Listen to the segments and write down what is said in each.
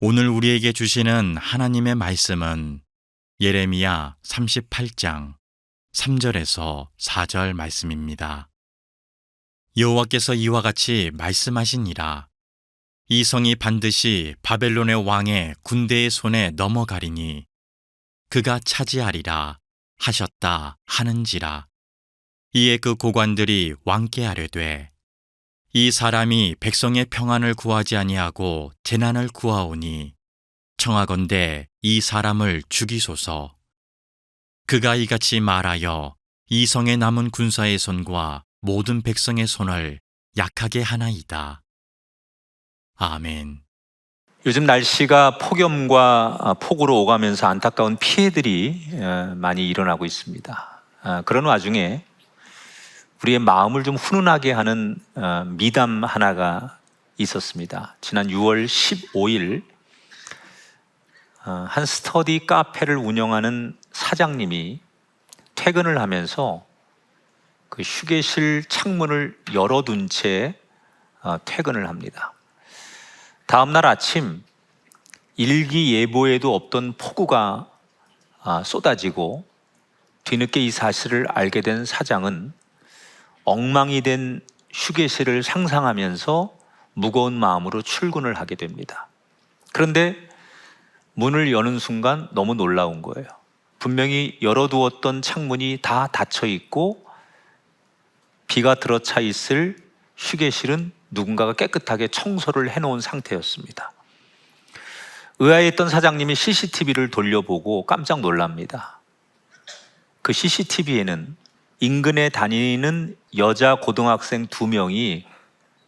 오늘 우리에게 주시는 하나님의 말씀은 예레미야 38장 3절에서 4절 말씀입니다. 여호와께서 이와 같이 말씀하시니라. 이 성이 반드시 바벨론의 왕의 군대의 손에 넘어가리니 그가 차지하리라 하셨다 하는지라. 이에 그 고관들이 왕께 아뢰되 이 사람이 백성의 평안을 구하지 아니하고 재난을 구하오니 청하건대 이 사람을 죽이소서. 그가 이같이 말하여 이 성에 남은 군사의 손과 모든 백성의 손을 약하게 하나이다. 아멘. 요즘 날씨가 폭염과 폭우로 오가면서 안타까운 피해들이 많이 일어나고 있습니다. 그런 와중에 우리의 마음을 좀 훈훈하게 하는 미담 하나가 있었습니다. 지난 6월 15일 한 스터디 카페를 운영하는 사장님이 퇴근을 하면서 그 휴게실 창문을 열어둔 채 퇴근을 합니다. 다음 날 아침 일기예보에도 없던 폭우가 쏟아지고 뒤늦게 이 사실을 알게 된 사장은 엉망이 된 휴게실을 상상하면서 무거운 마음으로 출근을 하게 됩니다. 그런데 문을 여는 순간 너무 놀라운 거예요. 분명히 열어두었던 창문이 다 닫혀 있고 비가 들어차 있을 휴게실은 누군가가 깨끗하게 청소를 해놓은 상태였습니다. 의아했던 사장님이 CCTV를 돌려보고 깜짝 놀랍니다. 그 CCTV에는 인근에 다니는 여자 고등학생 2명이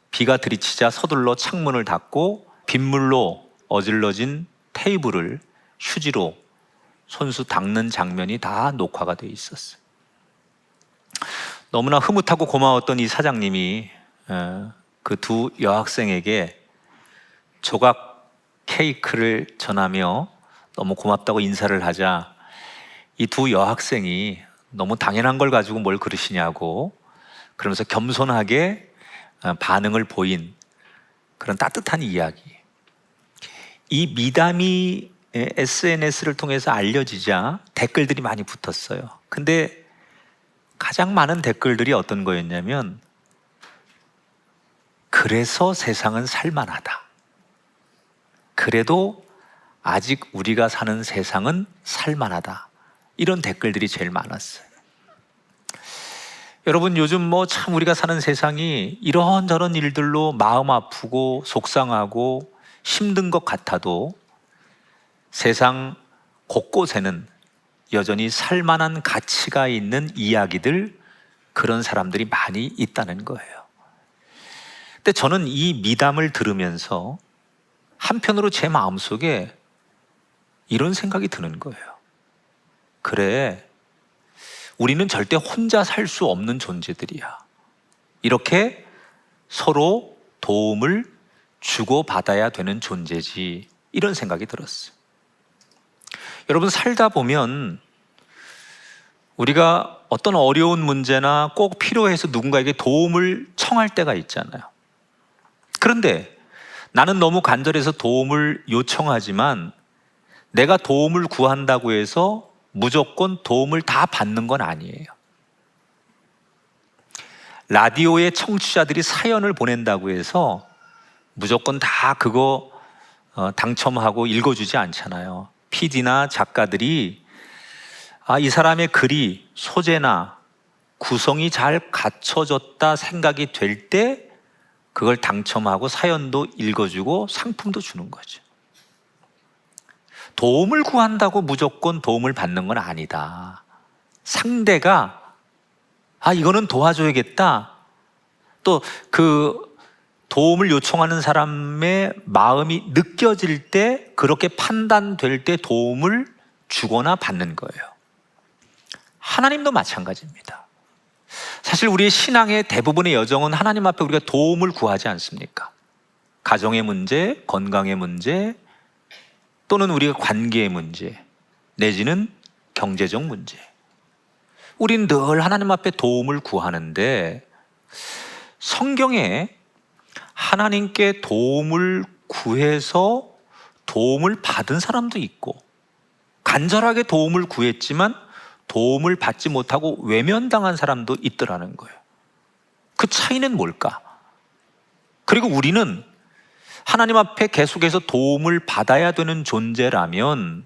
비가 들이치자 서둘러 창문을 닫고 빗물로 어질러진 테이블을 휴지로 손수 닦는 장면이 다 녹화가 되어 있었어요. 너무나 흐뭇하고 고마웠던 이 사장님이 그 두 여학생에게 조각 케이크를 전하며 너무 고맙다고 인사를 하자 이 두 여학생이 너무 당연한 걸 가지고 뭘 그러시냐고 그러면서 겸손하게 반응을 보인 그런 따뜻한 이야기. 이 미담이 SNS를 통해서 알려지자 댓글들이 많이 붙었어요. 근데 가장 많은 댓글들이 어떤 거였냐면 그래서 세상은 살만하다. 그래도 아직 우리가 사는 세상은 살만하다. 이런 댓글들이 제일 많았어요. 여러분 요즘 참 우리가 사는 세상이 이런저런 일들로 마음 아프고 속상하고 힘든 것 같아도 세상 곳곳에는 여전히 살만한 가치가 있는 이야기들, 그런 사람들이 많이 있다는 거예요. 근데 저는 이 미담을 들으면서 한편으로 제 마음속에 이런 생각이 드는 거예요. 그래, 우리는 절대 혼자 살 수 없는 존재들이야. 이렇게 서로 도움을 주고받아야 되는 존재지. 이런 생각이 들었어요. 여러분 살다 보면 우리가 어떤 어려운 문제나 꼭 필요해서 누군가에게 도움을 청할 때가 있잖아요. 그런데 나는 너무 간절해서 도움을 요청하지만 내가 도움을 구한다고 해서 무조건 도움을 다 받는 건 아니에요. 라디오에 청취자들이 사연을 보낸다고 해서 무조건 다 그거 당첨하고 읽어주지 않잖아요. PD나 작가들이 이 사람의 글이 소재나 구성이 잘 갖춰졌다 생각이 될 때 그걸 당첨하고 사연도 읽어주고 상품도 주는 거죠. 도움을 구한다고 무조건 도움을 받는 건 아니다. 상대가 이거는 도와줘야겠다. 또 그 도움을 요청하는 사람의 마음이 느껴질 때, 그렇게 판단될 때 도움을 주거나 받는 거예요. 하나님도 마찬가지입니다. 사실 우리의 신앙의 대부분의 여정은 하나님 앞에 우리가 도움을 구하지 않습니까? 가정의 문제, 건강의 문제, 또는 우리가 관계의 문제, 내지는 경제적 문제. 우린 늘 하나님 앞에 도움을 구하는데 성경에 하나님께 도움을 구해서 도움을 받은 사람도 있고 간절하게 도움을 구했지만 도움을 받지 못하고 외면당한 사람도 있더라는 거예요. 그 차이는 뭘까? 그리고 우리는 하나님 앞에 계속해서 도움을 받아야 되는 존재라면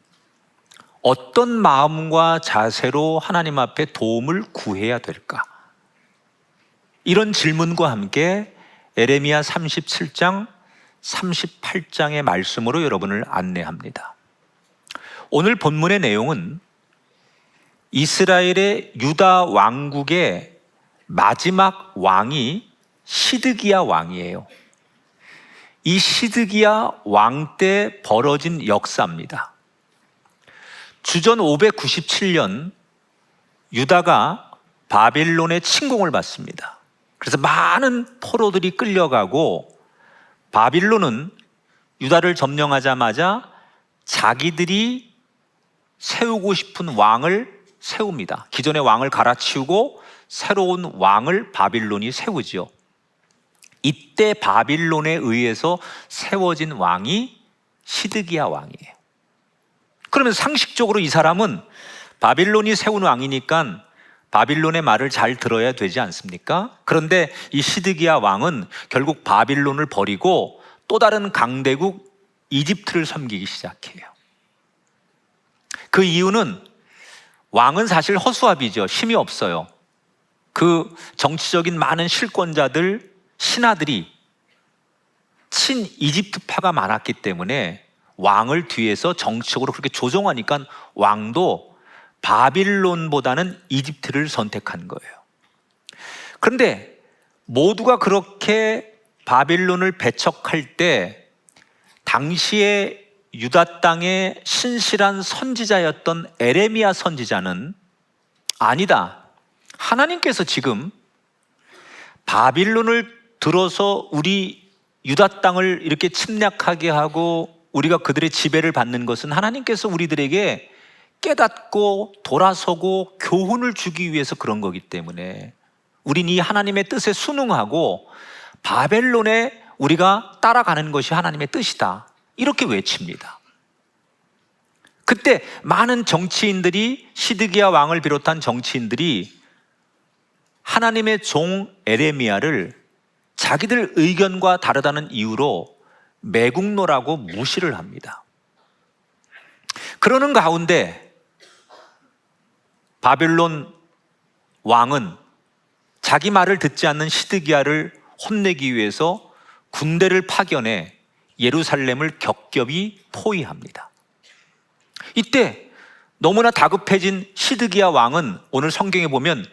어떤 마음과 자세로 하나님 앞에 도움을 구해야 될까? 이런 질문과 함께 에레미야 37장, 38장의 말씀으로 여러분을 안내합니다. 오늘 본문의 내용은 이스라엘의 유다 왕국의 마지막 왕이 시드기야 왕이에요. 이 시드기야 왕 때 벌어진 역사입니다. 주전 597년 유다가 바빌론의 침공을 받습니다. 그래서 많은 포로들이 끌려가고 바빌론은 유다를 점령하자마자 자기들이 세우고 싶은 왕을 세웁니다. 기존의 왕을 갈아치우고 새로운 왕을 바빌론이 세우죠. 이때 바빌론에 의해서 세워진 왕이 시드기야 왕이에요. 그러면 상식적으로 이 사람은 바빌론이 세운 왕이니까 바빌론의 말을 잘 들어야 되지 않습니까? 그런데 이 시드기야 왕은 결국 바빌론을 버리고 또 다른 강대국 이집트를 섬기기 시작해요. 그 이유는 왕은 사실 허수아비죠. 힘이 없어요. 그 정치적인 많은 실권자들, 신하들이 친 이집트파가 많았기 때문에 왕을 뒤에서 정치적으로 그렇게 조종하니까 왕도 바빌론보다는 이집트를 선택한 거예요. 그런데 모두가 그렇게 바빌론을 배척할 때 당시에 유다 땅의 신실한 선지자였던 에레미야 선지자는 아니다. 하나님께서 지금 바빌론을 들어서 우리 유다 땅을 이렇게 침략하게 하고 우리가 그들의 지배를 받는 것은 하나님께서 우리들에게 깨닫고 돌아서고 교훈을 주기 위해서 그런 거기 때문에 우린 이 하나님의 뜻에 순응하고 바벨론에 우리가 따라가는 것이 하나님의 뜻이다. 이렇게 외칩니다. 그때 많은 정치인들이 시드기야 왕을 비롯한 정치인들이 하나님의 종 에레미야를 자기들 의견과 다르다는 이유로 매국노라고 무시를 합니다. 그러는 가운데 바벨론 왕은 자기 말을 듣지 않는 시드기야를 혼내기 위해서 군대를 파견해 예루살렘을 겹겹이 포위합니다. 이때 너무나 다급해진 시드기야 왕은 오늘 성경에 보면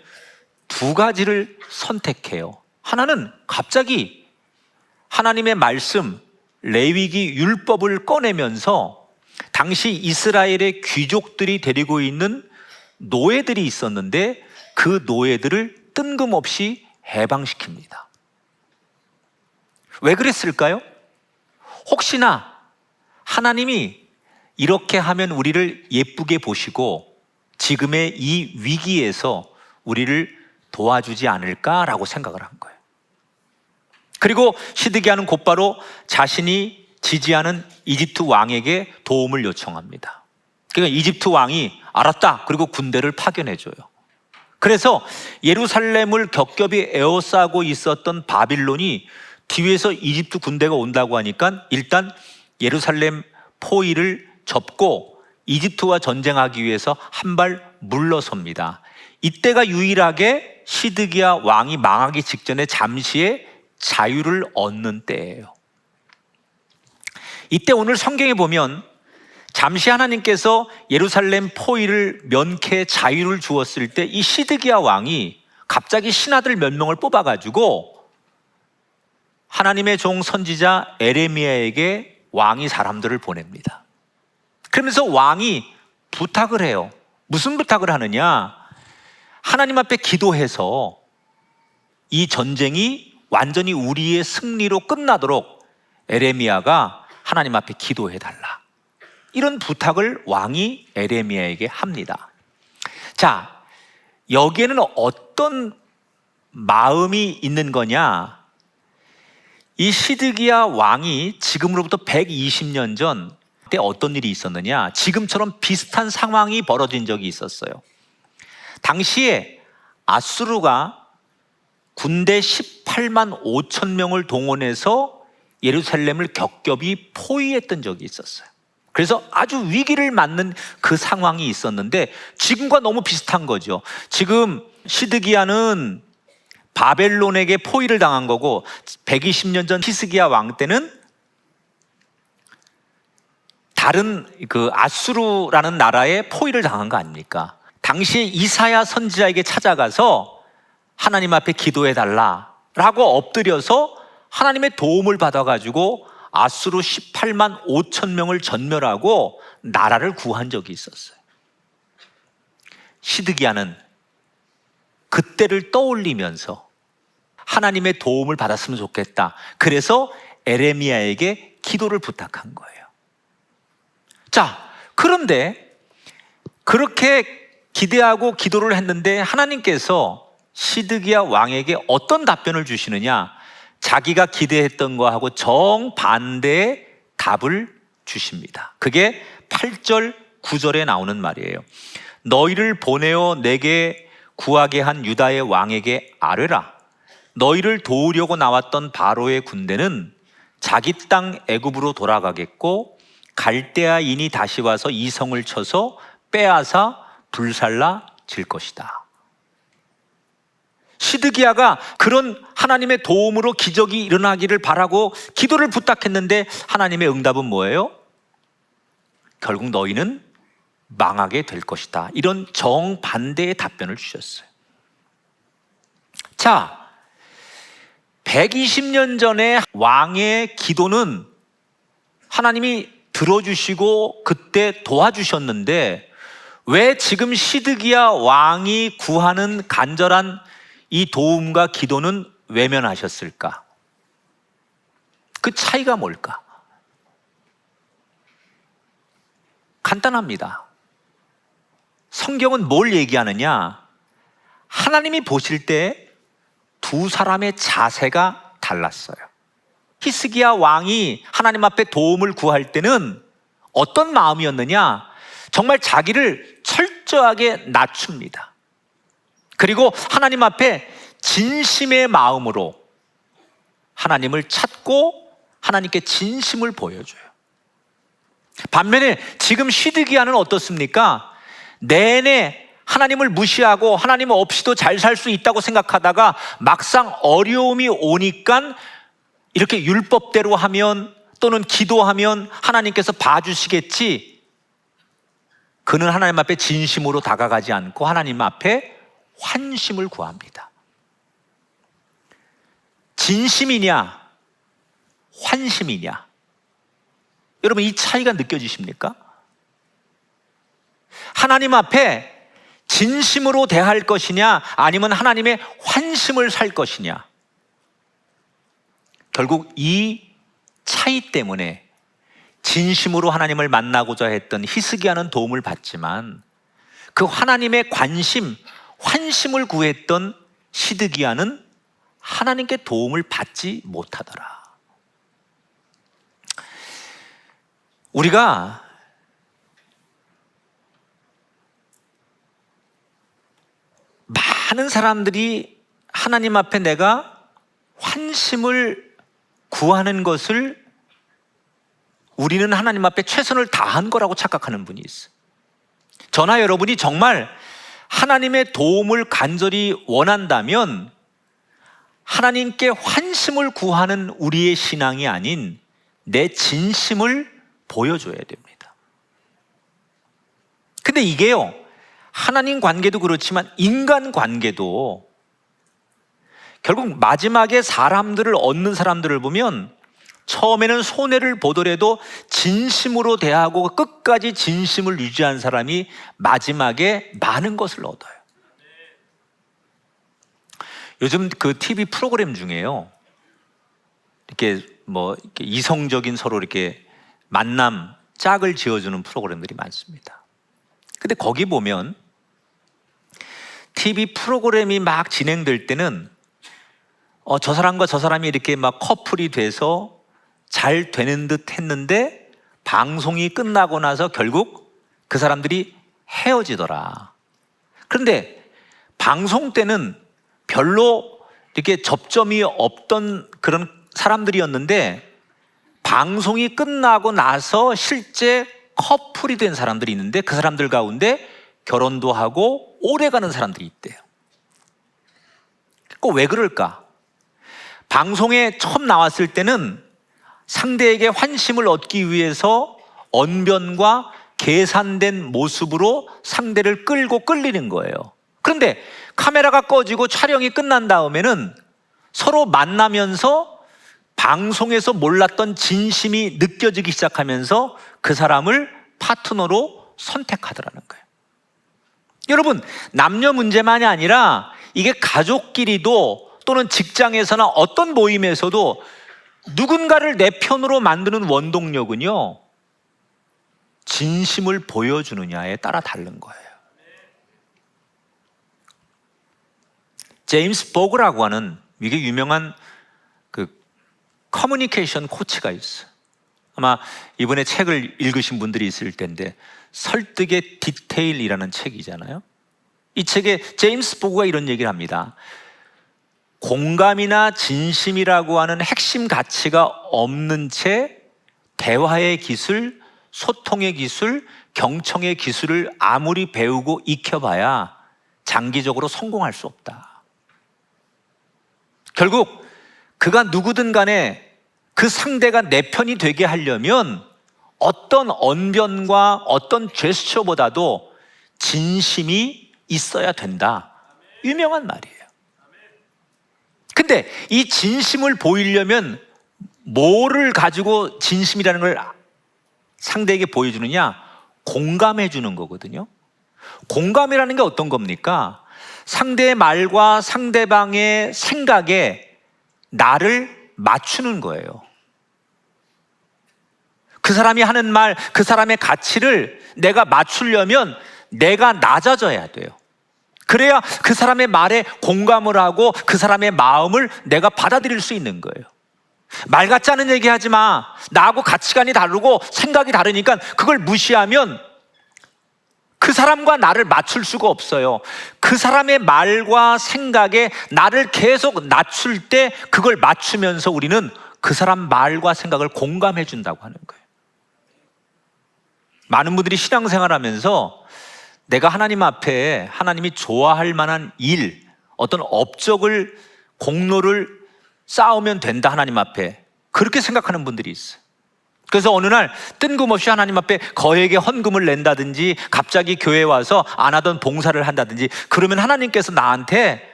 두 가지를 선택해요. 하나는 갑자기 하나님의 말씀, 레위기 율법을 꺼내면서 당시 이스라엘의 귀족들이 데리고 있는 노예들이 있었는데 그 노예들을 뜬금없이 해방시킵니다. 왜 그랬을까요? 혹시나 하나님이 이렇게 하면 우리를 예쁘게 보시고 지금의 이 위기에서 우리를 도와주지 않을까라고 생각을 한 거예요. 그리고 시드기야는 곧바로 자신이 지지하는 이집트 왕에게 도움을 요청합니다. 그러니까 이집트 왕이 알았다. 그리고 군대를 파견해줘요. 그래서 예루살렘을 겹겹이 에워싸고 있었던 바빌론이 뒤에서 이집트 군대가 온다고 하니까 일단 예루살렘 포위를 접고 이집트와 전쟁하기 위해서 한 발 물러섭니다. 이때가 유일하게 시드기야 왕이 망하기 직전에 잠시의 자유를 얻는 때예요. 이때 오늘 성경에 보면 잠시 하나님께서 예루살렘 포위를 면케 자유를 주었을 때 이 시드기야 왕이 갑자기 신하들 몇 명을 뽑아가지고 하나님의 종 선지자 에레미야에게 왕이 사람들을 보냅니다. 그러면서 왕이 부탁을 해요. 무슨 부탁을 하느냐? 하나님 앞에 기도해서 이 전쟁이 완전히 우리의 승리로 끝나도록 에레미야가 하나님 앞에 기도해달라. 이런 부탁을 왕이 에레미야에게 합니다. 자, 여기에는 어떤 마음이 있는 거냐? 이 시드기야 왕이 지금으로부터 120년 전 때 어떤 일이 있었느냐? 지금처럼 비슷한 상황이 벌어진 적이 있었어요. 당시에 아수르가 군대 18만 5천 명을 동원해서 예루살렘을 겹겹이 포위했던 적이 있었어요. 그래서 아주 위기를 맞는 그 상황이 있었는데 지금과 너무 비슷한 거죠. 지금 시드기야는 바벨론에게 포위를 당한 거고 120년 전 히스기야 왕 때는 다른 그 아수르라는 나라에 포위를 당한 거 아닙니까? 당시에 이사야 선지자에게 찾아가서 하나님 앞에 기도해 달라라고 엎드려서 하나님의 도움을 받아가지고 아수르 18만 5천 명을 전멸하고 나라를 구한 적이 있었어요. 시드기야는 그때를 떠올리면서 하나님의 도움을 받았으면 좋겠다. 그래서 에레미야에게 기도를 부탁한 거예요. 자, 그런데 그렇게 기대하고 기도를 했는데 하나님께서 시드기야 왕에게 어떤 답변을 주시느냐? 자기가 기대했던 거하고 정반대의 답을 주십니다. 그게 8절, 9절에 나오는 말이에요. 너희를 보내어 내게 구하게 한 유다의 왕에게 아뢰라. 너희를 도우려고 나왔던 바로의 군대는 자기 땅 애굽으로 돌아가겠고 갈대아인이 다시 와서 이 성을 쳐서 빼앗아 불살라 질 것이다. 시드기야가 그런 하나님의 도움으로 기적이 일어나기를 바라고 기도를 부탁했는데 하나님의 응답은 뭐예요? 결국 너희는 망하게 될 것이다. 이런 정반대의 답변을 주셨어요. 자, 120년 전에 왕의 기도는 하나님이 들어주시고 그때 도와주셨는데 왜 지금 시드기야 왕이 구하는 간절한 이 도움과 기도는 외면하셨을까? 그 차이가 뭘까? 간단합니다. 성경은 뭘 얘기하느냐? 하나님이 보실 때 두 사람의 자세가 달랐어요. 히스기야 왕이 하나님 앞에 도움을 구할 때는 어떤 마음이었느냐? 정말 자기를 철저하게 낮춥니다. 그리고 하나님 앞에 진심의 마음으로 하나님을 찾고 하나님께 진심을 보여줘요. 반면에 지금 시드기야는 어떻습니까? 내내 하나님을 무시하고 하나님 없이도 잘 살 수 있다고 생각하다가 막상 어려움이 오니까 이렇게 율법대로 하면 또는 기도하면 하나님께서 봐주시겠지. 그는 하나님 앞에 진심으로 다가가지 않고 하나님 앞에 환심을 구합니다. 진심이냐 환심이냐, 여러분 이 차이가 느껴지십니까? 하나님 앞에 진심으로 대할 것이냐 아니면 하나님의 환심을 살 것이냐, 결국 이 차이 때문에 진심으로 하나님을 만나고자 했던 히스기야는 도움을 받지만 그 하나님의 관심, 환심을 구했던 시드기야는 하나님께 도움을 받지 못하더라. 우리가 많은 사람들이 하나님 앞에 내가 환심을 구하는 것을 우리는 하나님 앞에 최선을 다한 거라고 착각하는 분이 있어요. 저나 여러분이 정말 하나님의 도움을 간절히 원한다면 하나님께 환심을 구하는 우리의 신앙이 아닌 내 진심을 보여줘야 됩니다. 근데 이게요, 하나님 관계도 그렇지만 인간 관계도 결국 마지막에 사람들을 얻는 사람들을 보면 처음에는 손해를 보더라도 진심으로 대하고 끝까지 진심을 유지한 사람이 마지막에 많은 것을 얻어요. 요즘 그 TV 프로그램 중에요, 이렇게 이렇게 이성적인 서로 이렇게 만남 짝을 지어주는 프로그램들이 많습니다. 근데 거기 보면 TV 프로그램이 막 진행될 때는 저 사람과 저 사람이 이렇게 막 커플이 돼서 잘 되는 듯 했는데 방송이 끝나고 나서 결국 그 사람들이 헤어지더라. 그런데 방송 때는 별로 이렇게 접점이 없던 그런 사람들이었는데 방송이 끝나고 나서 실제 커플이 된 사람들이 있는데 그 사람들 가운데 결혼도 하고 오래가는 사람들이 있대요. 꼭 왜 그럴까? 방송에 처음 나왔을 때는 상대에게 환심을 얻기 위해서 언변과 계산된 모습으로 상대를 끌고 끌리는 거예요. 그런데 카메라가 꺼지고 촬영이 끝난 다음에는 서로 만나면서 방송에서 몰랐던 진심이 느껴지기 시작하면서 그 사람을 파트너로 선택하더라는 거예요. 여러분, 남녀 문제만이 아니라 이게 가족끼리도 또는 직장에서나 어떤 모임에서도 누군가를 내 편으로 만드는 원동력은요, 진심을 보여주느냐에 따라 다른 거예요. 제임스 보그라고 하는 이게 유명한 그 커뮤니케이션 코치가 있어요. 아마 이번에 책을 읽으신 분들이 있을 텐데 설득의 디테일이라는 책이잖아요. 이 책에 제임스 보그가 이런 얘기를 합니다. 공감이나 진심이라고 하는 핵심 가치가 없는 채 대화의 기술, 소통의 기술, 경청의 기술을 아무리 배우고 익혀봐야 장기적으로 성공할 수 없다. 결국 그가 누구든 간에 그 상대가 내 편이 되게 하려면 어떤 언변과 어떤 제스처보다도 진심이 있어야 된다. 유명한 말이에요. 근데 이 진심을 보이려면 뭐를 가지고 진심이라는 걸 상대에게 보여주느냐? 공감해 주는 거거든요. 공감이라는 게 어떤 겁니까? 상대의 말과 상대방의 생각에 나를 맞추는 거예요. 그 사람이 하는 말, 그 사람의 가치를 내가 맞추려면 내가 낮아져야 돼요. 그래야 그 사람의 말에 공감을 하고 그 사람의 마음을 내가 받아들일 수 있는 거예요. 말 같지 않은 얘기 하지 마. 나하고 가치관이 다르고 생각이 다르니까 그걸 무시하면 그 사람과 나를 맞출 수가 없어요. 그 사람의 말과 생각에 나를 계속 낮출 때 그걸 맞추면서 우리는 그 사람 말과 생각을 공감해 준다고 하는 거예요. 많은 분들이 신앙생활 하면서 내가 하나님 앞에 하나님이 좋아할 만한 일, 어떤 업적을, 공로를 쌓으면 된다, 하나님 앞에. 그렇게 생각하는 분들이 있어요. 그래서 어느 날 뜬금없이 하나님 앞에 거액의 헌금을 낸다든지 갑자기 교회에 와서 안 하던 봉사를 한다든지 그러면 하나님께서 나한테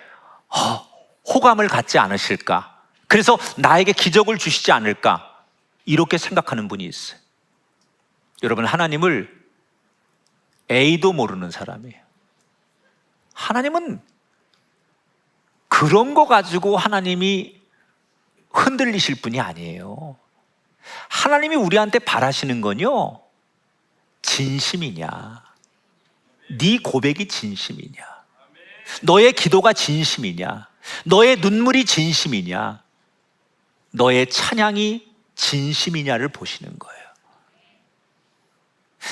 호감을 갖지 않으실까? 그래서 나에게 기적을 주시지 않을까? 이렇게 생각하는 분이 있어요. 여러분, 하나님을 A도 모르는 사람이에요. 하나님은 그런 거 가지고 하나님이 흔들리실 분이 아니에요. 하나님이 우리한테 바라시는 건요, 진심이냐, 네 고백이 진심이냐, 너의 기도가 진심이냐, 너의 눈물이 진심이냐, 너의 찬양이 진심이냐를 보시는 거예요.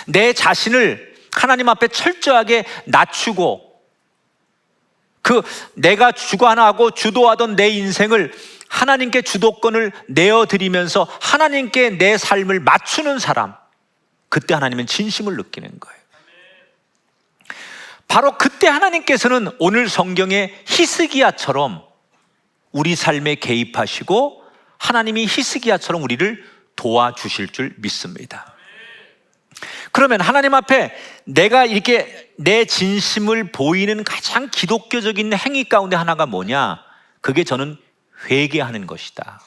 내 자신을 하나님 앞에 철저하게 낮추고 내가 주관하고 주도하던 내 인생을 하나님께 주도권을 내어드리면서 하나님께 내 삶을 맞추는 사람, 그때 하나님은 진심을 느끼는 거예요. 바로 그때 하나님께서는 오늘 성경의 히스기야처럼 우리 삶에 개입하시고 하나님이 히스기야처럼 우리를 도와주실 줄 믿습니다. 그러면 하나님 앞에 내가 이렇게 내 진심을 보이는 가장 기독교적인 행위 가운데 하나가 뭐냐? 그게 저는 회개하는 것이다.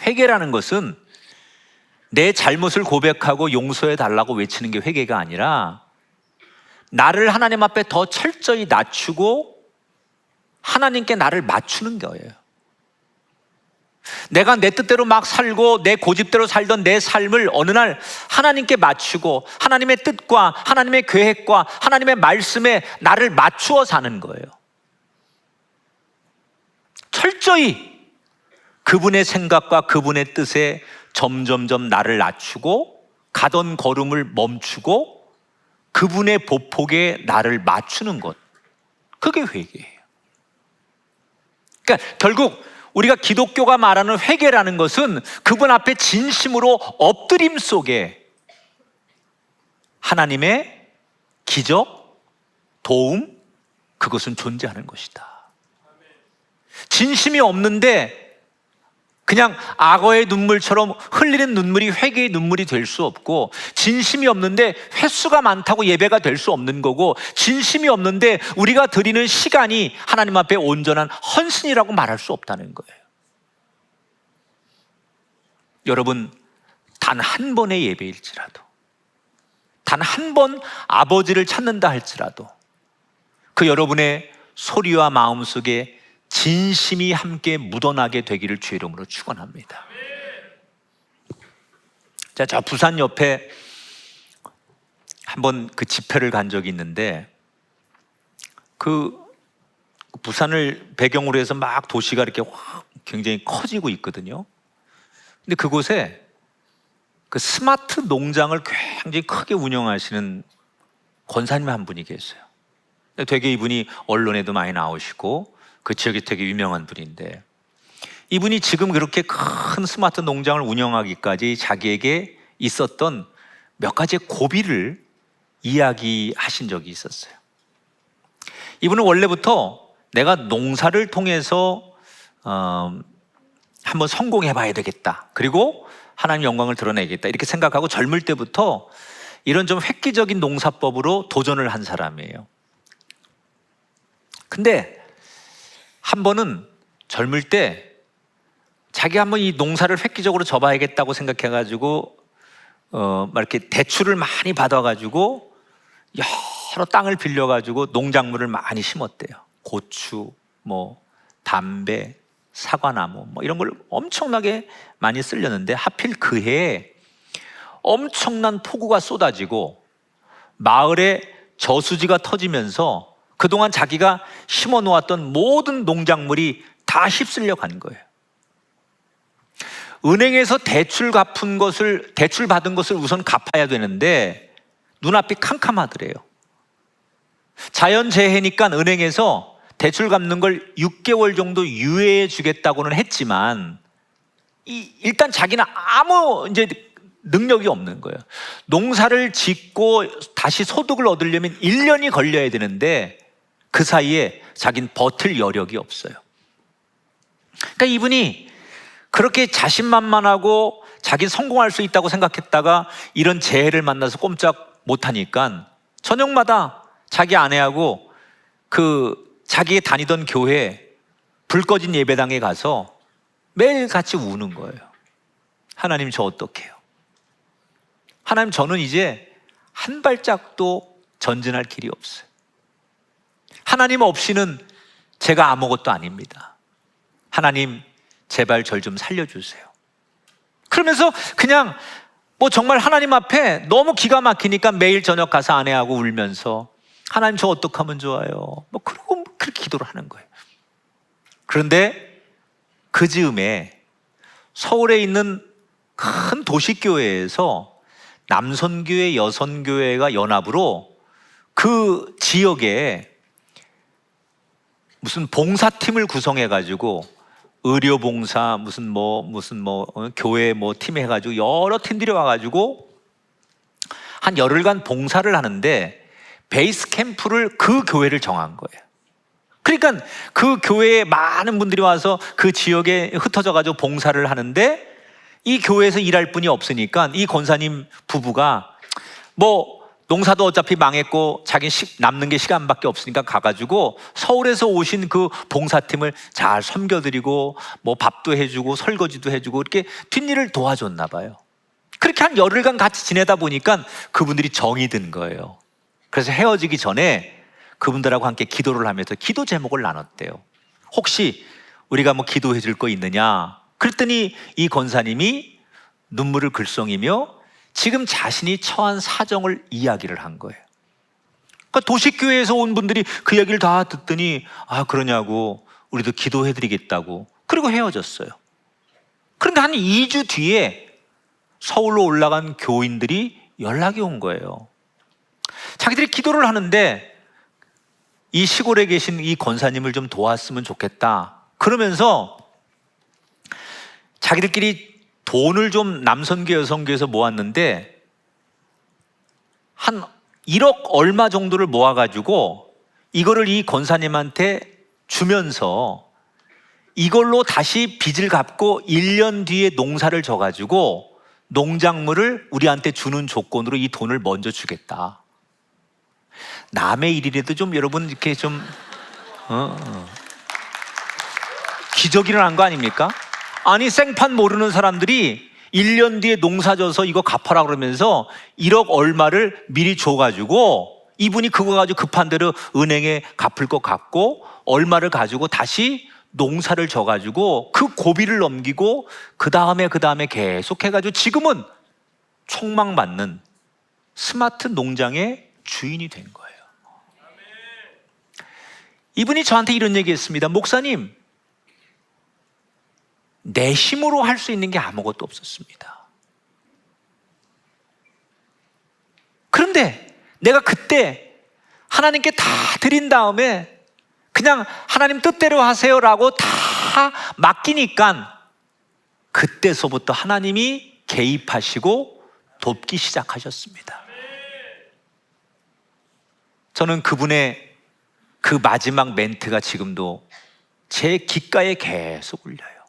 회개라는 것은 내 잘못을 고백하고 용서해 달라고 외치는 게 회개가 아니라 나를 하나님 앞에 더 철저히 낮추고 하나님께 나를 맞추는 거예요. 내가 내 뜻대로 막 살고 내 고집대로 살던 내 삶을 어느 날 하나님께 맞추고 하나님의 뜻과 하나님의 계획과 하나님의 말씀에 나를 맞추어 사는 거예요. 철저히 그분의 생각과 그분의 뜻에 점점점 나를 낮추고 가던 걸음을 멈추고 그분의 보폭에 나를 맞추는 것, 그게 회개예요. 그러니까 결국 우리가 기독교가 말하는 회개라는 것은 그분 앞에 진심으로 엎드림 속에 하나님의 기적, 도움, 그것은 존재하는 것이다. 진심이 없는데 그냥 악어의 눈물처럼 흘리는 눈물이 회개의 눈물이 될 수 없고, 진심이 없는데 횟수가 많다고 예배가 될 수 없는 거고, 진심이 없는데 우리가 드리는 시간이 하나님 앞에 온전한 헌신이라고 말할 수 없다는 거예요. 여러분, 단 한 번의 예배일지라도, 단 한 번 아버지를 찾는다 할지라도 그 여러분의 소리와 마음 속에 진심이 함께 묻어나게 되기를 주의 이름으로 축원합니다. 자, 저 부산 옆에 한번 그 집회를 간 적이 있는데, 그 부산을 배경으로 해서 막 도시가 이렇게 확 굉장히 커지고 있거든요. 근데 그곳에 그 스마트 농장을 굉장히 크게 운영하시는 권사님 한 분이 계세요. 되게 이분이 언론에도 많이 나오시고 그 지역에 되게 유명한 분인데, 이분이 지금 그렇게 큰 스마트 농장을 운영하기까지 자기에게 있었던 몇 가지의 고비를 이야기하신 적이 있었어요. 이분은 원래부터 내가 농사를 통해서 한번 성공해 봐야 되겠다, 그리고 하나님 영광을 드러내겠다, 이렇게 생각하고 젊을 때부터 이런 좀 획기적인 농사법으로 도전을 한 사람이에요. 근데 한 번은 젊을 때 자기 한번 이 농사를 획기적으로 접어야겠다고 생각해가지고 막 이렇게 대출을 많이 받아가지고 여러 땅을 빌려가지고 농작물을 많이 심었대요. 고추, 뭐 담배, 사과나무, 뭐 이런 걸 엄청나게 많이 쓸렸는데, 하필 그 해에 엄청난 폭우가 쏟아지고 마을에 저수지가 터지면서 그동안 자기가 심어 놓았던 모든 농작물이 다 휩쓸려 간 거예요. 은행에서 대출 받은 것을 우선 갚아야 되는데 눈앞이 캄캄하더래요. 자연재해니까 은행에서 대출 갚는 걸 6개월 정도 유예해 주겠다고는 했지만 일단 자기는 아무 이제 능력이 없는 거예요. 농사를 짓고 다시 소득을 얻으려면 1년이 걸려야 되는데 그 사이에 자기는 버틸 여력이 없어요. 그러니까 이분이 그렇게 자신만만하고 자기 성공할 수 있다고 생각했다가 이런 재해를 만나서 꼼짝 못하니까 저녁마다 자기 아내하고 자기 다니던 교회 불 꺼진 예배당에 가서 매일 같이 우는 거예요. 하나님, 저 어떡해요? 하나님, 저는 이제 한 발짝도 전진할 길이 없어요. 하나님 없이는 제가 아무것도 아닙니다. 하나님, 제발 절 좀 살려주세요. 그러면서 그냥 뭐 정말 하나님 앞에 너무 기가 막히니까 매일 저녁 가서 아내하고 울면서 하나님, 저 어떡하면 좋아요? 뭐 그러고 그렇게 기도를 하는 거예요. 그런데 그 즈음에 서울에 있는 큰 도시교회에서 남선교회, 여선교회가 연합으로 그 지역에 무슨 봉사팀을 구성해가지고 의료봉사 무슨 교회 팀 해가지고 여러 팀들이 와가지고 한 열흘간 봉사를 하는데 베이스 캠프를 그 교회를 정한 거예요. 그러니까 그 교회에 많은 분들이 와서 그 지역에 흩어져가지고 봉사를 하는데 이 교회에서 일할 분이 없으니까 이 권사님 부부가 뭐 농사도 어차피 망했고 자기 남는 게 시간밖에 없으니까 가가지고 서울에서 오신 그 봉사팀을 잘 섬겨드리고 뭐 밥도 해주고 설거지도 해주고 이렇게 뒷일을 도와줬나 봐요. 그렇게 한 열흘간 같이 지내다 보니까 그분들이 정이 든 거예요. 그래서 헤어지기 전에 그분들하고 함께 기도를 하면서 기도 제목을 나눴대요. 혹시 우리가 뭐 기도해 줄 거 있느냐? 그랬더니 이 권사님이 눈물을 글썽이며 지금 자신이 처한 사정을 이야기를 한 거예요. 그러니까 도시교회에서 온 분들이 그 얘기를 다 듣더니 아, 그러냐고, 우리도 기도해 드리겠다고, 그리고 헤어졌어요. 그런데 한 2주 뒤에 서울로 올라간 교인들이 연락이 온 거예요. 자기들이 기도를 하는데 이 시골에 계신 이 권사님을 좀 도왔으면 좋겠다. 그러면서 자기들끼리 돈을 좀 남선교 여성교에서 모았는데 한 1억 얼마 정도를 모아가지고 이거를 이 권사님한테 주면서 이걸로 다시 빚을 갚고 1년 뒤에 농사를 져가지고 농작물을 우리한테 주는 조건으로 이 돈을 먼저 주겠다. 남의 일이라도 좀 여러분 이렇게 좀 기적 일어난 거 아닙니까? 아니 생판 모르는 사람들이 1년 뒤에 농사 져서 이거 갚아라 그러면서 1억 얼마를 미리 줘가지고 이분이 그거 가지고 급한 대로 은행에 갚을 것 갚고 얼마를 가지고 다시 농사를 져가지고 그 고비를 넘기고 그 다음에 계속 해가지고 지금은 촉망받는 스마트 농장의 주인이 된 거예요. 이분이 저한테 이런 얘기했습니다. 목사님, 내 힘으로 할 수 있는 게 아무것도 없었습니다. 그런데 내가 그때 하나님께 다 드린 다음에 그냥 하나님 뜻대로 하세요라고 다 맡기니까 그때서부터 하나님이 개입하시고 돕기 시작하셨습니다. 저는 그분의 그 마지막 멘트가 지금도 제 귓가에 계속 울려요.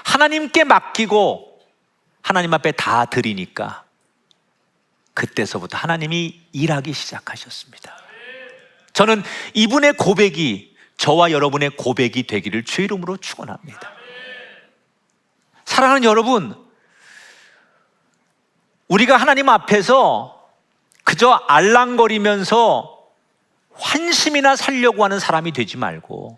하나님께 맡기고 하나님 앞에 다 드리니까 그때서부터 하나님이 일하기 시작하셨습니다. 저는 이분의 고백이 저와 여러분의 고백이 되기를 주의 이름으로 축원합니다. 사랑하는 여러분, 우리가 하나님 앞에서 그저 알랑거리면서 환심이나 살려고 하는 사람이 되지 말고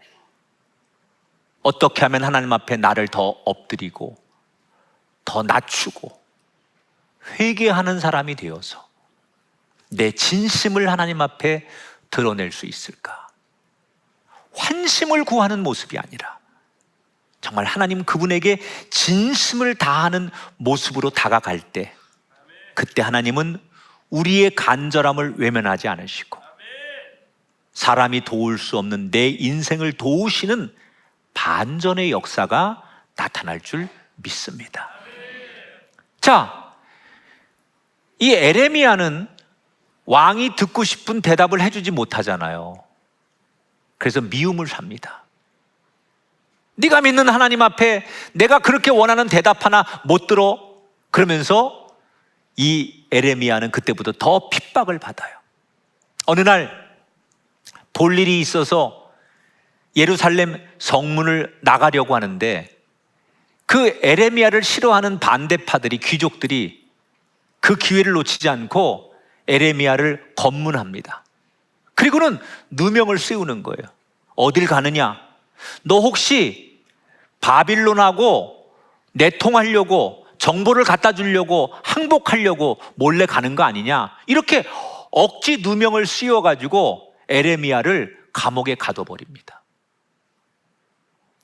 어떻게 하면 하나님 앞에 나를 더 엎드리고 더 낮추고 회개하는 사람이 되어서 내 진심을 하나님 앞에 드러낼 수 있을까? 환심을 구하는 모습이 아니라 정말 하나님 그분에게 진심을 다하는 모습으로 다가갈 때 그때 하나님은 우리의 간절함을 외면하지 않으시고 사람이 도울 수 없는 내 인생을 도우시는 반전의 역사가 나타날 줄 믿습니다. 자, 이 에레미야는 왕이 듣고 싶은 대답을 해주지 못하잖아요. 그래서 미움을 삽니다. 네가 믿는 하나님 앞에 내가 그렇게 원하는 대답 하나 못 들어? 그러면서 이 에레미야는 그때부터 더 핍박을 받아요. 어느 날 볼 일이 있어서 예루살렘 성문을 나가려고 하는데 그 에레미야를 싫어하는 반대파들이, 귀족들이 그 기회를 놓치지 않고 에레미야를 검문합니다. 그리고는 누명을 씌우는 거예요. 어딜 가느냐? 너 혹시 바빌론하고 내통하려고, 정보를 갖다 주려고, 항복하려고 몰래 가는 거 아니냐? 이렇게 억지 누명을 씌워가지고 에레미야를 감옥에 가둬버립니다.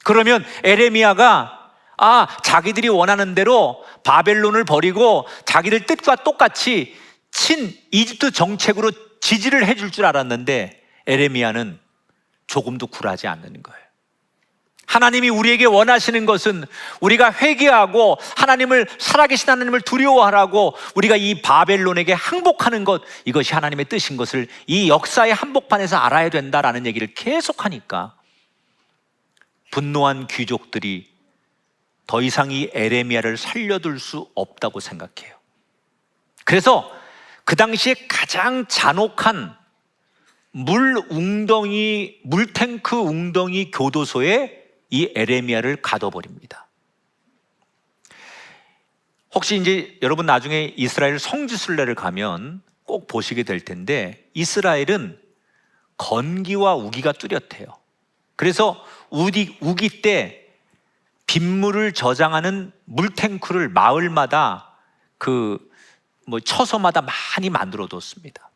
그러면 에레미야가 자기들이 원하는 대로 바벨론을 버리고 자기들 뜻과 똑같이 친 이집트 정책으로 지지를 해줄 줄 알았는데 에레미야는 조금도 굴하지 않는 거예요. 하나님이 우리에게 원하시는 것은 우리가 회개하고 하나님을, 살아계신 하나님을 두려워하라고 우리가 이 바벨론에게 항복하는 것, 이것이 하나님의 뜻인 것을 이 역사의 한복판에서 알아야 된다라는 얘기를 계속하니까 분노한 귀족들이 더 이상 이 에레미야를 살려둘 수 없다고 생각해요. 그래서 그 당시에 가장 잔혹한 물탱크 웅덩이 교도소에 이 에레미야를 가둬버립니다. 혹시 이제 여러분 나중에 이스라엘 성지순례를 가면 꼭 보시게 될 텐데 이스라엘은 건기와 우기가 뚜렷해요. 그래서 우기 때 빗물을 저장하는 물탱크를 마을마다 처소마다 많이 만들어 뒀습니다.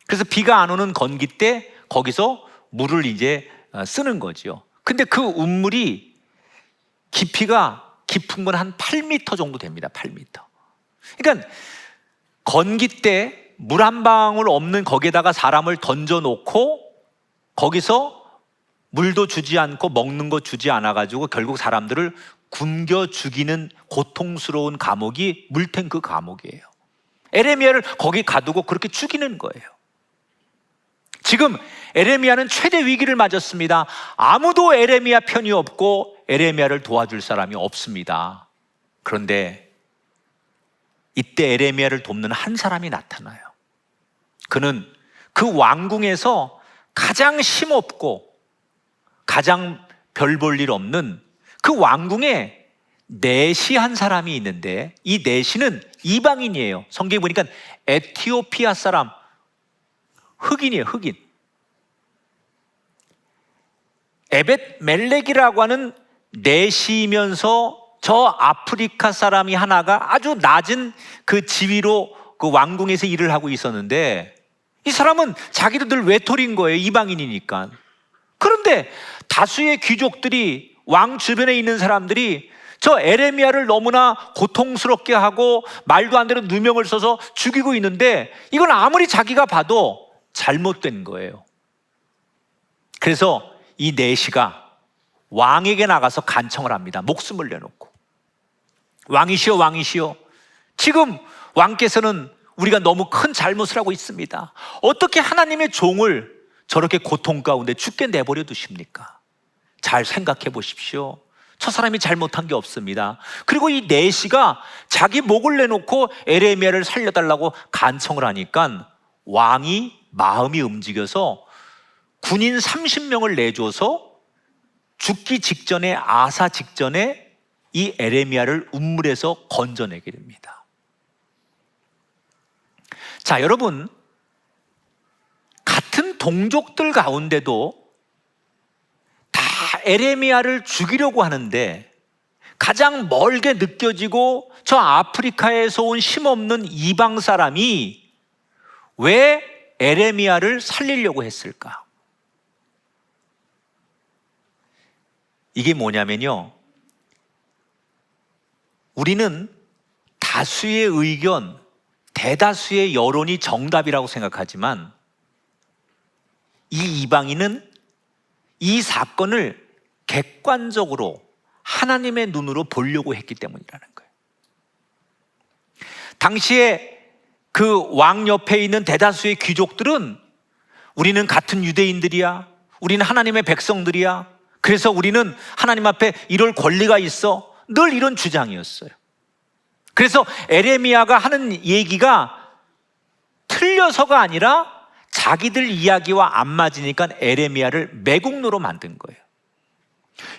그래서 비가 안 오는 건기 때 거기서 물을 이제 쓰는 거죠. 근데 그 운물이 깊이가 깊은 건 한 8m 정도 됩니다. 8m. 그러니까 건기때 물 한 방울 없는 거기에다가 사람을 던져놓고 거기서 물도 주지 않고 먹는 거 주지 않아가지고 결국 사람들을 굶겨 죽이는 고통스러운 감옥이 물탱크 감옥이에요. 에레미야를 거기 가두고 그렇게 죽이는 거예요. 지금 에레미야는 최대 위기를 맞았습니다. 아무도 에레미야 편이 없고 에레미야를 도와줄 사람이 없습니다. 그런데 이때 에레미야를 돕는 한 사람이 나타나요. 그는 그 왕궁에서 가장 힘없고 가장 별 볼 일 없는 그 왕궁에 내시 한 사람이 있는데, 이 내시는 이방인이에요. 성경에 보니까 에티오피아 사람, 흑인이에요. 흑인. 에벳 멜렉이라고 하는 내시이면서 저 아프리카 사람이 하나가 아주 낮은 그 지위로 그 왕궁에서 일을 하고 있었는데, 이 사람은 자기도 늘 외톨이인 거예요. 이방인이니까. 그런데 다수의 귀족들이, 왕 주변에 있는 사람들이 저 에레미야를 너무나 고통스럽게 하고 말도 안 되는 누명을 써서 죽이고 있는데, 이건 아무리 자기가 봐도 잘못된 거예요. 그래서 이 내시가 왕에게 나가서 간청을 합니다. 목숨을 내놓고. 왕이시여, 왕이시여, 지금 왕께서는 우리가 너무 큰 잘못을 하고 있습니다. 어떻게 하나님의 종을 저렇게 고통 가운데 죽게 내버려 두십니까? 잘 생각해 보십시오. 저 사람이 잘못한 게 없습니다. 그리고 이 내시가 자기 목을 내놓고 에레미야를 살려달라고 간청을 하니까 왕이 마음이 움직여서 군인 30명을 내줘서 죽기 직전에, 아사 직전에 이 에레미야를 운물에서 건져내게 됩니다. 자, 여러분, 같은 동족들 가운데도 다 에레미야를 죽이려고 하는데, 가장 멀게 느껴지고 저 아프리카에서 온 힘없는 이방 사람이 왜 에레미야를 살리려고 했을까? 이게 뭐냐면요, 우리는 다수의 의견, 대다수의 여론이 정답이라고 생각하지만, 이 이방인은 이 사건을 객관적으로 하나님의 눈으로 보려고 했기 때문이라는 거예요. 당시에 그 왕 옆에 있는 대다수의 귀족들은 우리는 같은 유대인들이야, 우리는 하나님의 백성들이야, 그래서 우리는 하나님 앞에 이럴 권리가 있어, 늘 이런 주장이었어요. 그래서 에레미야가 하는 얘기가 틀려서가 아니라 자기들 이야기와 안 맞으니까 에레미야를 매국노로 만든 거예요.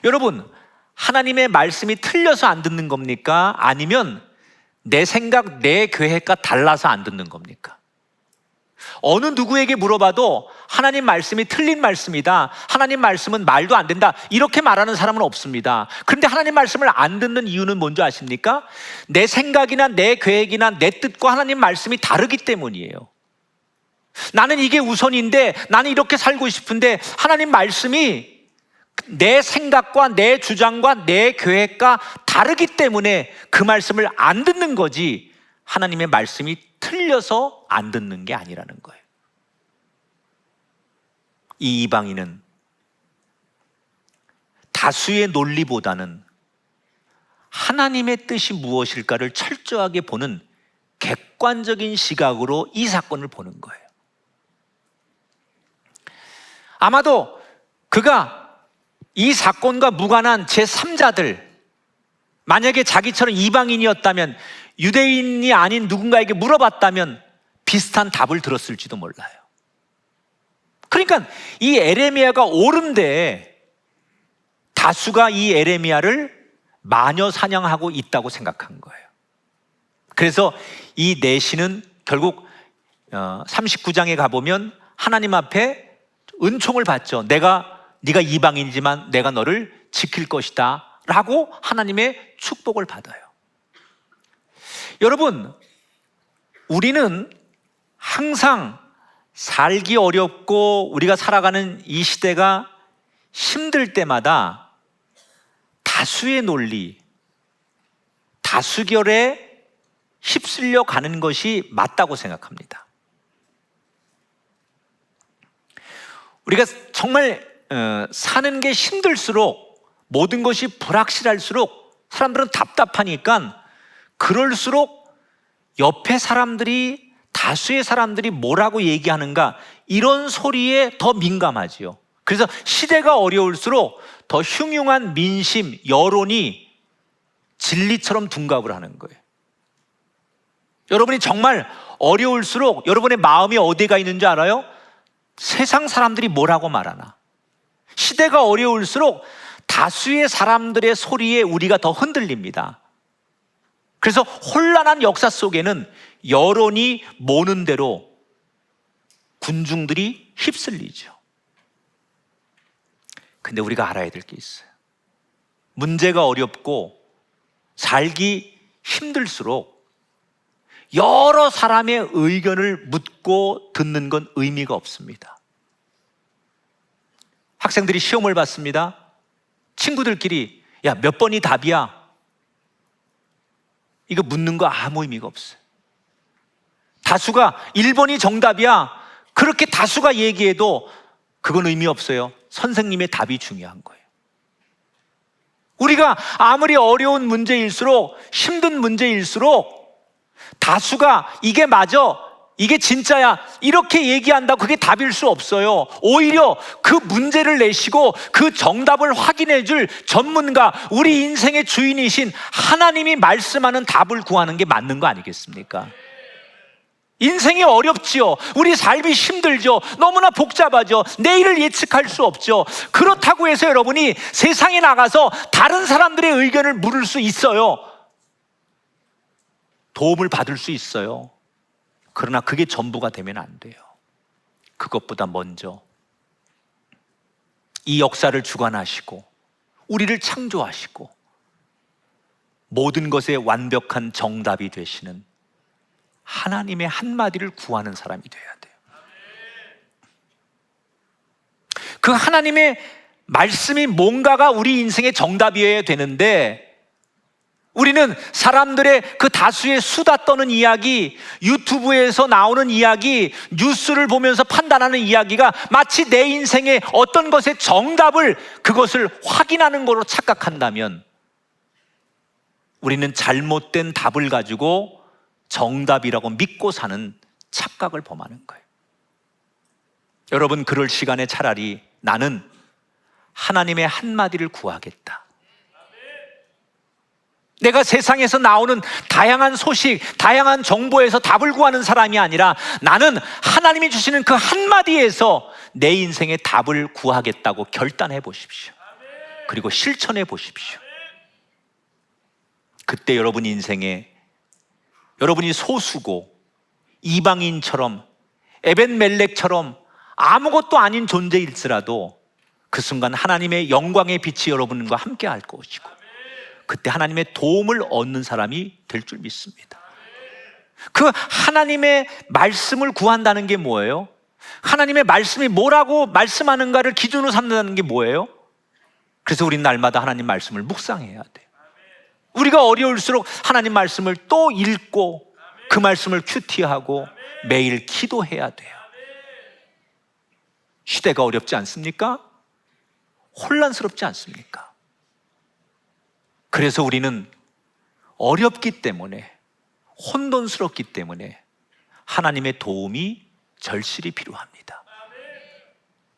여러분, 하나님의 말씀이 틀려서 안 듣는 겁니까? 아니면 내 생각, 내 계획과 달라서 안 듣는 겁니까? 어느 누구에게 물어봐도 하나님 말씀이 틀린 말씀이다, 하나님 말씀은 말도 안 된다, 이렇게 말하는 사람은 없습니다. 그런데 하나님 말씀을 안 듣는 이유는 뭔지 아십니까? 내 생각이나 내 계획이나 내 뜻과 하나님 말씀이 다르기 때문이에요. 나는 이게 우선인데, 나는 이렇게 살고 싶은데 하나님 말씀이 내 생각과 내 주장과 내 계획과 다르기 때문에 그 말씀을 안 듣는 거지, 하나님의 말씀이 틀려서 안 듣는 게 아니라는 거예요. 이 이방인은 다수의 논리보다는 하나님의 뜻이 무엇일까를 철저하게 보는 객관적인 시각으로 이 사건을 보는 거예요. 아마도 그가 이 사건과 무관한 제3자들, 만약에 자기처럼 이방인이었다면, 유대인이 아닌 누군가에게 물어봤다면 비슷한 답을 들었을지도 몰라요. 그러니까 이 에레미야가 옳은데 다수가 이 에레미야를 마녀 사냥하고 있다고 생각한 거예요. 그래서 이 내시는 결국 39장에 가보면 하나님 앞에 은총을 받죠. 네가 이방인이지만 내가 너를 지킬 것이다 라고 하나님의 축복을 받아요. 여러분, 우리는 항상 살기 어렵고 우리가 살아가는 이 시대가 힘들 때마다 다수의 논리, 다수결에 휩쓸려 가는 것이 맞다고 생각합니다. 우리가 정말 사는 게 힘들수록, 모든 것이 불확실할수록 사람들은 답답하니까 그럴수록 옆에 사람들이, 다수의 사람들이 뭐라고 얘기하는가, 이런 소리에 더 민감하지요. 그래서 시대가 어려울수록 더 흉흉한 민심, 여론이 진리처럼 둔갑을 하는 거예요. 여러분이 정말 어려울수록 여러분의 마음이 어디가 있는 줄 알아요? 세상 사람들이 뭐라고 말하나. 시대가 어려울수록 다수의 사람들의 소리에 우리가 더 흔들립니다. 그래서 혼란한 역사 속에는 여론이 모는 대로 군중들이 휩쓸리죠. 근데 우리가 알아야 될 게 있어요. 문제가 어렵고 살기 힘들수록 여러 사람의 의견을 묻고 듣는 건 의미가 없습니다. 학생들이 시험을 봤습니다. 친구들끼리 야, 몇 번이 답이야? 이거 묻는 거 아무 의미가 없어요. 다수가 1번이 정답이야, 그렇게 다수가 얘기해도 그건 의미 없어요. 선생님의 답이 중요한 거예요. 우리가 아무리 어려운 문제일수록, 힘든 문제일수록 다수가 이게 맞아, 이게 진짜야, 이렇게 얘기한다고 그게 답일 수 없어요. 오히려 그 문제를 내시고 그 정답을 확인해 줄 전문가, 우리 인생의 주인이신 하나님이 말씀하는 답을 구하는 게 맞는 거 아니겠습니까? 인생이 어렵지요. 우리 삶이 힘들죠. 너무나 복잡하죠. 내일을 예측할 수 없죠. 그렇다고 해서 여러분이 세상에 나가서 다른 사람들의 의견을 물을 수 있어요. 도움을 받을 수 있어요. 그러나 그게 전부가 되면 안 돼요. 그것보다 먼저 이 역사를 주관하시고 우리를 창조하시고 모든 것에 완벽한 정답이 되시는 하나님의 한마디를 구하는 사람이 되어야 돼요. 그 하나님의 말씀이 뭔가가 우리 인생의 정답이어야 되는데, 우리는 사람들의 그 다수의 수다 떠는 이야기, 유튜브에서 나오는 이야기, 뉴스를 보면서 판단하는 이야기가 마치 내 인생의 어떤 것의 정답을, 그것을 확인하는 거로 착각한다면 우리는 잘못된 답을 가지고 정답이라고 믿고 사는 착각을 범하는 거예요. 여러분, 그럴 시간에 차라리 나는 하나님의 한마디를 구하겠다. 내가 세상에서 나오는 다양한 소식, 다양한 정보에서 답을 구하는 사람이 아니라 나는 하나님이 주시는 그 한마디에서 내 인생의 답을 구하겠다고 결단해 보십시오. 그리고 실천해 보십시오. 그때 여러분 인생에, 여러분이 소수고 이방인처럼 에벤멜렉처럼 아무것도 아닌 존재일지라도 그 순간 하나님의 영광의 빛이 여러분과 함께 할 것이고 그때 하나님의 도움을 얻는 사람이 될 줄 믿습니다. 그 하나님의 말씀을 구한다는 게 뭐예요? 하나님의 말씀이 뭐라고 말씀하는가를 기준으로 삼는다는 게 뭐예요? 그래서 우리는 날마다 하나님 말씀을 묵상해야 돼요. 우리가 어려울수록 하나님 말씀을 또 읽고 그 말씀을 큐티하고 매일 기도해야 돼요. 시대가 어렵지 않습니까? 혼란스럽지 않습니까? 그래서 우리는 어렵기 때문에, 혼돈스럽기 때문에 하나님의 도움이 절실히 필요합니다.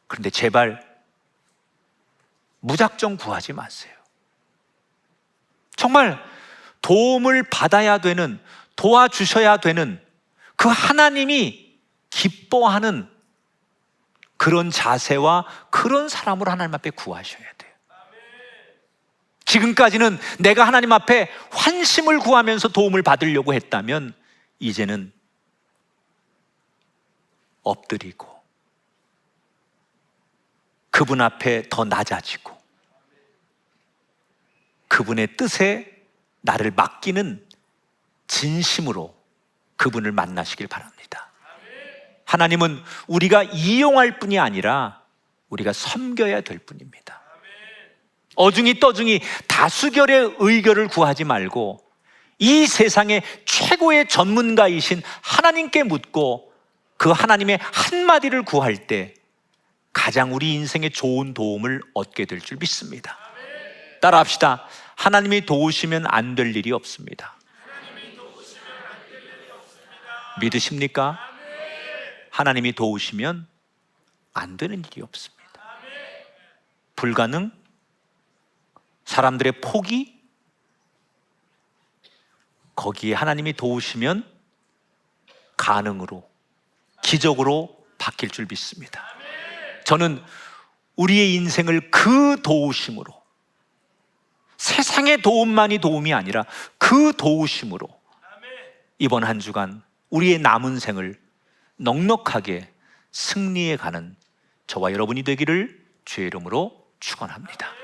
그런데 제발 무작정 구하지 마세요. 정말 도움을 받아야 되는, 도와주셔야 되는 그 하나님이 기뻐하는 그런 자세와 그런 사람으로 하나님 앞에 구하셔야 돼요. 지금까지는 내가 하나님 앞에 환심을 구하면서 도움을 받으려고 했다면 이제는 엎드리고 그분 앞에 더 낮아지고 그분의 뜻에 나를 맡기는 진심으로 그분을 만나시길 바랍니다. 하나님은 우리가 이용할 뿐이 아니라 우리가 섬겨야 될 뿐입니다. 어중이 떠중이 다수결의 의견을 구하지 말고 이 세상의 최고의 전문가이신 하나님께 묻고 그 하나님의 한마디를 구할 때 가장 우리 인생에 좋은 도움을 얻게 될 줄 믿습니다. 따라합시다. 하나님이 도우시면 안 될 일이 없습니다. 믿으십니까? 하나님이 도우시면 안 되는 일이 없습니다. 불가능? 사람들의 포기? 거기에 하나님이 도우시면 가능으로, 기적으로 바뀔 줄 믿습니다. 저는 우리의 인생을 그 도우심으로, 세상의 도움만이 도움이 아니라 그 도우심으로 이번 한 주간 우리의 남은 생을 넉넉하게 승리해 가는 저와 여러분이 되기를 주의 이름으로 축원합니다.